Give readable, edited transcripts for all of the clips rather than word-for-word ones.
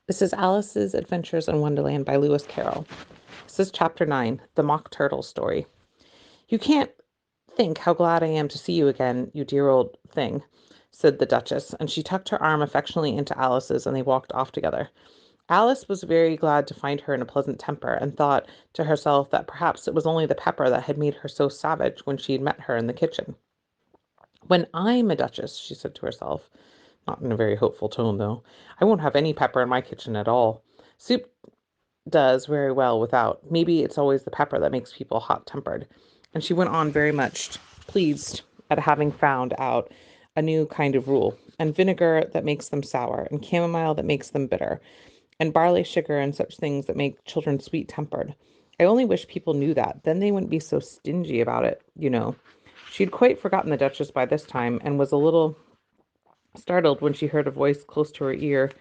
This is Alice's Adventures in Wonderland by Lewis Carroll. This is Chapter 9, The Mock Turtle Story. You can't think how glad I am to see you again, you dear old thing, said the Duchess, and she tucked her arm affectionately into Alice's, and they walked off together. Alice was very glad to find her in a pleasant temper, and thought to herself that perhaps it was only the pepper that had made her so savage when she had met her in the kitchen. When I'm a duchess, she said to herself, not in a very hopeful tone, though, I won't have any pepper in my kitchen at all. Soup does very well without. Maybe it's always the pepper that makes people hot-tempered. And she went on very much pleased at having found out a new kind of rule, and vinegar that makes them sour, and chamomile that makes them bitter, and barley sugar and such things that make children sweet-tempered. I only wish people knew that. Then they wouldn't be so stingy about it, you know. She'd quite forgotten the Duchess by this time, and was a little startled when she heard a voice close to her ear.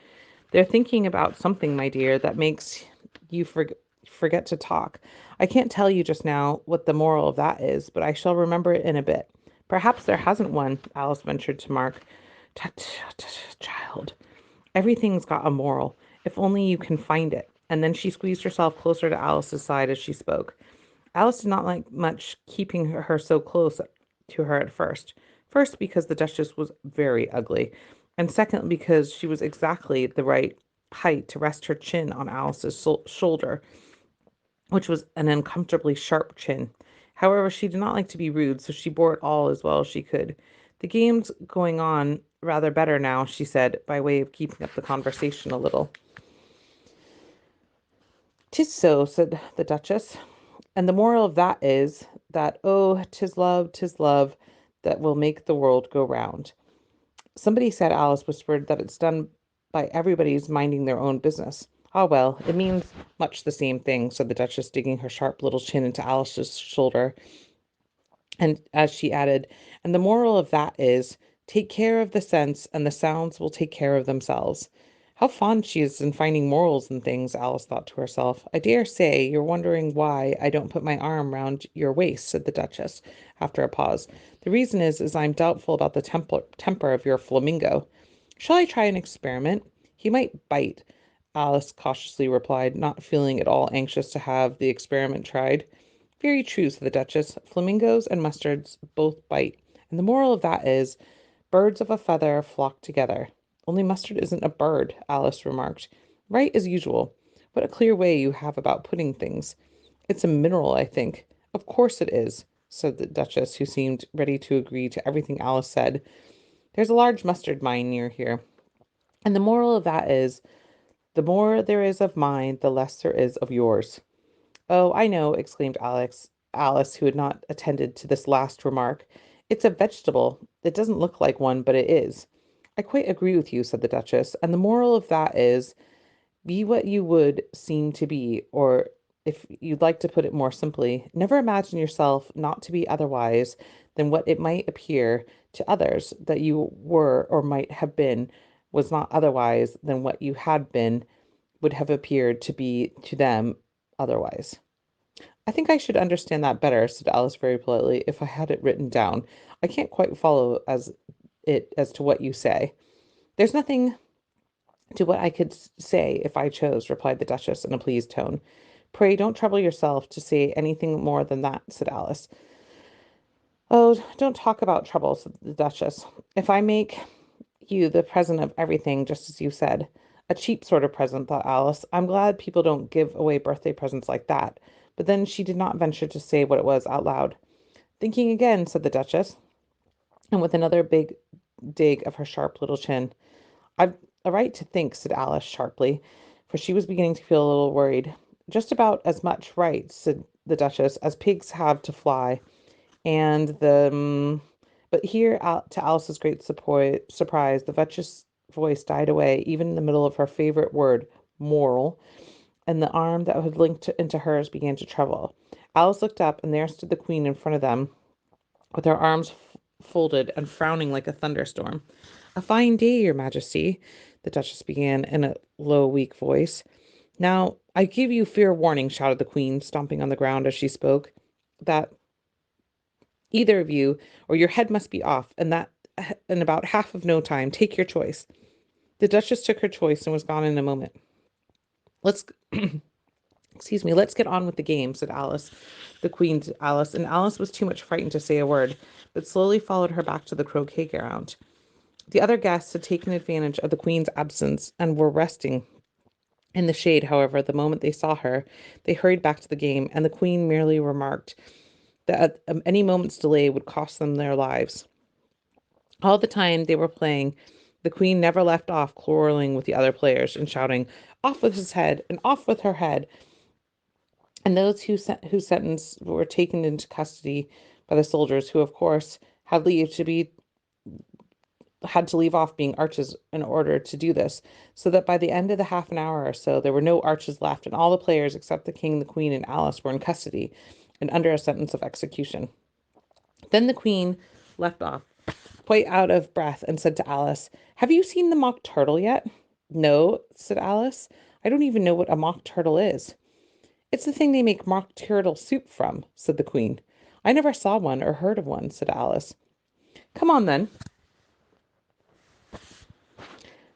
They're thinking about something, my dear, that makes you forget to talk. I can't tell you just now what the moral of that is, but I shall remember it in a bit. Perhaps there hasn't one, Alice ventured to mark. Tut, tut, child. Everything's got a moral, if only you can find it. And then she squeezed herself closer to Alice's side as she spoke. Alice did not like much keeping her so close to her at first. First, because the Duchess was very ugly, and second, because she was exactly the right height to rest her chin on Alice's shoulder, which was an uncomfortably sharp chin. However, she did not like to be rude, so she bore it all as well as she could. The game's going on rather better now, she said, by way of keeping up the conversation a little. "'Tis so," said the Duchess. "And the moral of that is, that, oh, 'tis love that will make the world go round." Somebody said, Alice whispered, that it's done by everybody's minding their own business. Ah, well, it means much the same thing, said the Duchess, digging her sharp little chin into Alice's shoulder. And as she added, and the moral of that is, take care of the sense, and the sounds will take care of themselves. How fond she is in finding morals in things, Alice thought to herself. I dare say you're wondering why I don't put my arm round your waist, said the Duchess, after a pause. The reason is I'm doubtful about the temper of your flamingo. Shall I try an experiment? He might bite, Alice cautiously replied, not feeling at all anxious to have the experiment tried. Very true, said the Duchess. Flamingos and mustards both bite. And the moral of that is, birds of a feather flock together. Only mustard isn't a bird, Alice remarked. Right as usual. What a clear way you have about putting things. It's a mineral, I think. Of course it is, said the Duchess, who seemed ready to agree to everything Alice said. There's a large mustard mine near here. And the moral of that is, the more there is of mine, the less there is of yours. Oh, I know, exclaimed Alice, who had not attended to this last remark. It's a vegetable. It doesn't look like one, but it is. I quite agree with you, said the Duchess, and the moral of that is, be what you would seem to be, or if you'd like to put it more simply, never imagine yourself not to be otherwise than what it might appear to others that you were or might have been was not otherwise than what you had been would have appeared to be to them otherwise. I think I should understand that better, said Alice very politely, if I had it written down. I can't quite follow as to what you say. There's nothing to what I could say if I chose, replied the Duchess in a pleased tone. Pray don't trouble yourself to say anything more than that, said Alice. Oh, don't talk about trouble, said the Duchess. If I make you the present of everything, just as you said. A cheap sort of present, thought Alice. I'm glad people don't give away birthday presents like that. But then she did not venture to say what it was out loud. Thinking again, said the Duchess, and with another big dig of her sharp little chin. I've a right to think, said Alice sharply, for she was beginning to feel a little worried. Just about as much right, said the Duchess, as pigs have to fly. And but here, to Alice's great surprise, the Duchess' voice died away, even in the middle of her favorite word, moral, and the arm that had linked into hers began to tremble. Alice looked up, and there stood the Queen in front of them, with her arms folded and frowning like a thunderstorm. A fine day, Your Majesty, the Duchess began in a low, weak voice. Now, I give you fair warning, shouted the Queen, stomping on the ground as she spoke, that either of you, or your head must be off, and that in about half of no time. Take your choice. The Duchess took her choice and was gone in a moment. Let's excuse me, let's get on with the game, said Alice, the Queen to Alice, and Alice was too much frightened to say a word, but slowly followed her back to the croquet ground. The other guests had taken advantage of the Queen's absence and were resting in the shade. However, the moment they saw her, they hurried back to the game, and the Queen merely remarked that any moment's delay would cost them their lives. All the time they were playing, the Queen never left off quarreling with the other players and shouting, "Off with his head, and off with her head." And those whose sentence were taken into custody by the soldiers, who, of course, had to leave off being archers in order to do this, so that by the end of the half an hour or so, there were no archers left, and all the players except the king, the queen, and Alice were in custody and under a sentence of execution. Then the queen left off, quite out of breath, and said to Alice, "Have you seen the mock turtle yet?" "No," said Alice. "I don't even know what a mock turtle is." "It's the thing they make mock turtle soup from," said the queen. "I never saw one or heard of one," said Alice. "Come on, then,"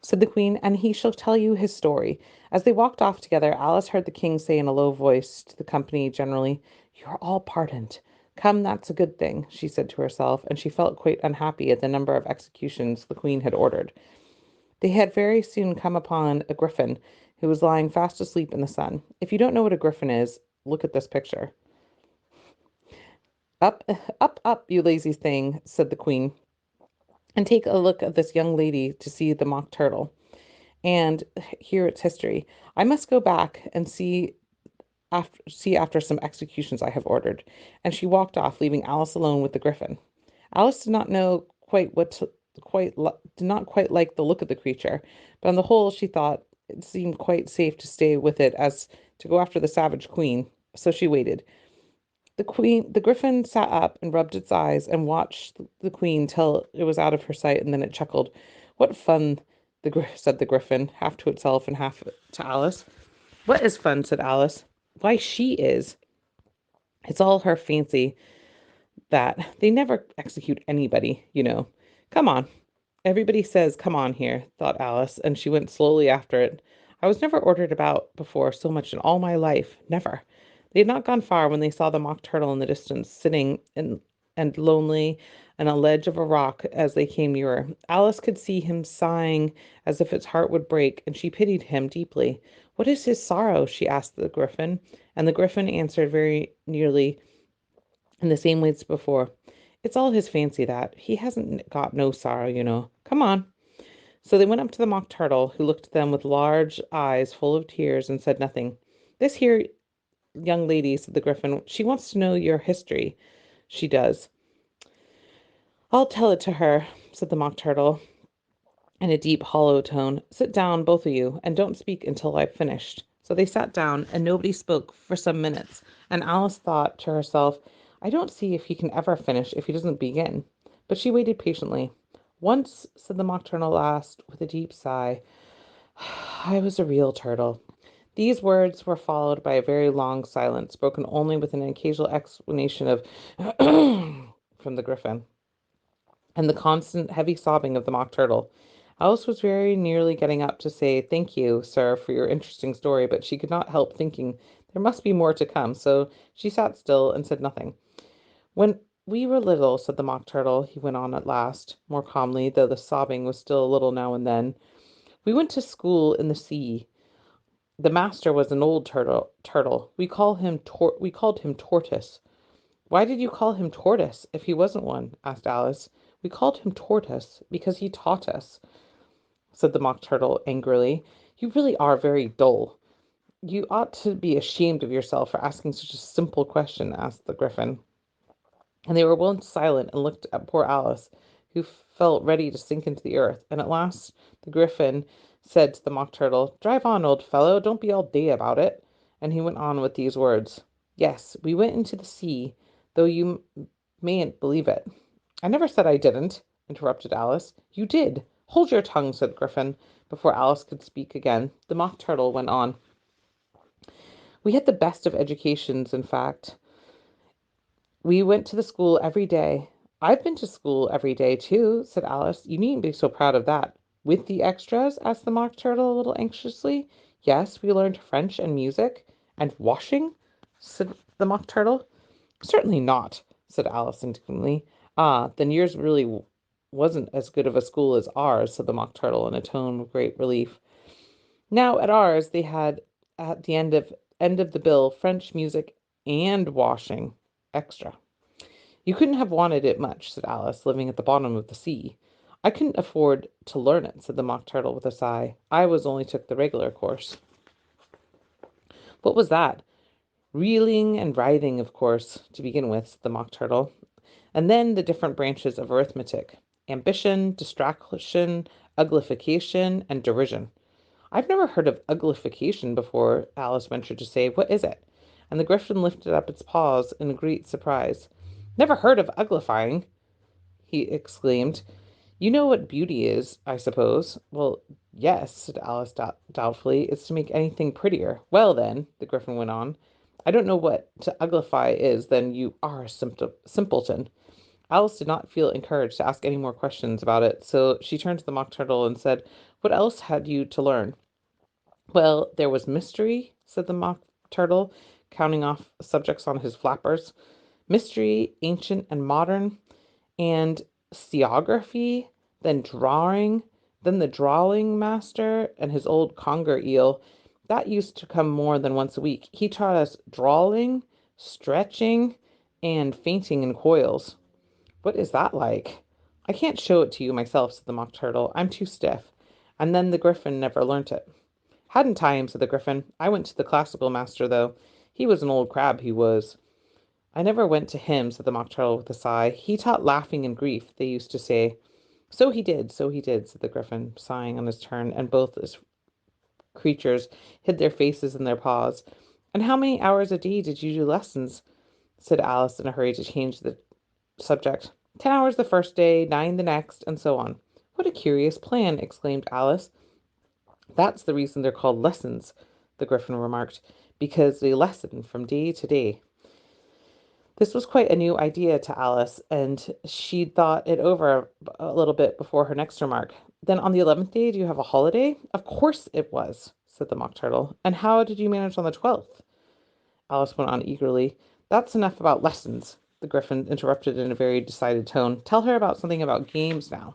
said the queen, "and he shall tell you his story." As they walked off together, Alice heard the king say in a low voice to the company generally, "You're all pardoned. Come, that's a good thing," she said to herself, and she felt quite unhappy at the number of executions the queen had ordered. They had very soon come upon a griffin who was lying fast asleep in the sun. If you don't know what a griffin is, look at this picture. "Up, up, up, you lazy thing," said the queen, "and take a look at this young lady to see the mock turtle, and hear its history. I must go back and see after some executions I have ordered." And she walked off, leaving Alice alone with the griffin. Alice did not know quite what to, quite li- did not quite like the look of the creature, but on the whole she thought it seemed quite safe to stay with it as to go after the savage queen. So she waited. The griffin sat up and rubbed its eyes and watched the queen till it was out of her sight, and then it chuckled. "What fun!" said the griffin, half to itself and half to Alice. "What is fun?" said Alice. "Why, she is. It's all her fancy that they never execute anybody, you know. Come on." "Everybody says, 'Come on,' here," thought Alice, and she went slowly after it. "I was never ordered about before so much in all my life. Never." They had not gone far when they saw the mock turtle in the distance, sitting and lonely on a ledge of a rock. As they came nearer, Alice could see him sighing as if its heart would break, and she pitied him deeply. "What is his sorrow?" she asked the griffin, and the griffin answered very nearly in the same way as before. "It's all his fancy that. He hasn't got no sorrow, you know. Come on." So they went up to the mock turtle, who looked at them with large eyes full of tears and said nothing. "This here young lady," said the griffin, "she wants to know your history. She does." "I'll tell it to her," said the mock turtle in a deep, hollow tone. "Sit down, both of you, and don't speak until I've finished." So they sat down, and nobody spoke for some minutes, and Alice thought to herself, "I don't see if he can ever finish if he doesn't begin." But she waited patiently. "Once," said the mock turtle last, with a deep sigh, "I was a real turtle." These words were followed by a very long silence, broken only with an occasional exclamation of from the griffin, and the constant heavy sobbing of the mock turtle. Alice was very nearly getting up to say, "Thank you, sir, for your interesting story," but she could not help thinking there must be more to come, so she sat still and said nothing. "When we were little," said the mock turtle, he went on at last, more calmly, though the sobbing was still a little now and then, "we went to school in the sea. The master was an old turtle. We called him Tortoise." "Why did you call him Tortoise if he wasn't one?" asked Alice. "We called him Tortoise because he taught us," said the Mock Turtle angrily. "You really are very dull. You ought to be ashamed of yourself for asking such a simple question," asked the Gryphon. And they were once silent and looked at poor Alice, who felt ready to sink into the earth. And at last the Gryphon said to the Mock Turtle, "Drive on, old fellow, don't be all day about it." And he went on with these words, "Yes, we went into the sea, though you mayn't believe it." "I never said I didn't," interrupted Alice. "You did. Hold your tongue," said the Gryphon. Before Alice could speak again, the Mock Turtle went on. "We had the best of educations, in fact. We went to the school every day." "I've been to school every day, too," said Alice. "You needn't be so proud of that." "With the extras?" asked the Mock Turtle a little anxiously. Yes, we learned French and music. And washing? Said the Mock Turtle. Certainly not, said Alice indignantly. Ah, then yours really wasn't as good of a school as ours, said the Mock Turtle in a tone of great relief. Now at ours they had at the end of the bill French music and washing extra. You couldn't have wanted it much, said Alice, living at the bottom of the sea. I couldn't afford to learn it, said the Mock Turtle with a sigh. I was only took the regular course. What was that? Reeling and writhing, of course, to begin with, said the Mock Turtle. And then the different branches of arithmetic: ambition, distraction, uglification, and derision. I've never heard of uglification before, Alice ventured to say. What is it? And the Griffin lifted up its paws in great surprise. Never heard of uglifying, he exclaimed. You know what beauty is, I suppose. Well, yes, said Alice doubtfully. It's to make anything prettier. Well, then, the Griffin went on, I don't know what to uglify is, then you are a simpleton. Alice did not feel encouraged to ask any more questions about it, so she turned to the Mock Turtle and said, what else had you to learn? Well, there was mystery, said the Mock Turtle, counting off subjects on his flappers. Mystery, ancient and modern, and steography, then drawing, then the drawing master and his old conger eel. That used to come more than once a week. He taught us drawing, stretching, and fainting in coils. What is that like? I can't show it to you myself, said the Mock Turtle. I'm too stiff. And then the Griffin never learnt it. Hadn't time, said the Griffin. I went to the classical master, though. He was an old crab, he was. I never went to him, said the Mock Turtle with a sigh. He taught laughing and grief, they used to say. So he did, said the Griffin, sighing in his turn, and both his creatures hid their faces in their paws. And how many hours a day did you do lessons? Said Alice in a hurry to change the subject. 10 hours the first day, 9 the next, and so on. What a curious plan, exclaimed Alice. That's the reason they're called lessons, the Griffin remarked, because they lessen from day to day. This was quite a new idea to Alice, and she thought it over a little bit before her next remark. Then on the 11th day, do you have a holiday? Of course it was, said the Mock Turtle. And how did you manage on the 12th? Alice went on eagerly. That's enough about lessons, the Griffin interrupted in a very decided tone. Tell her about something about games now.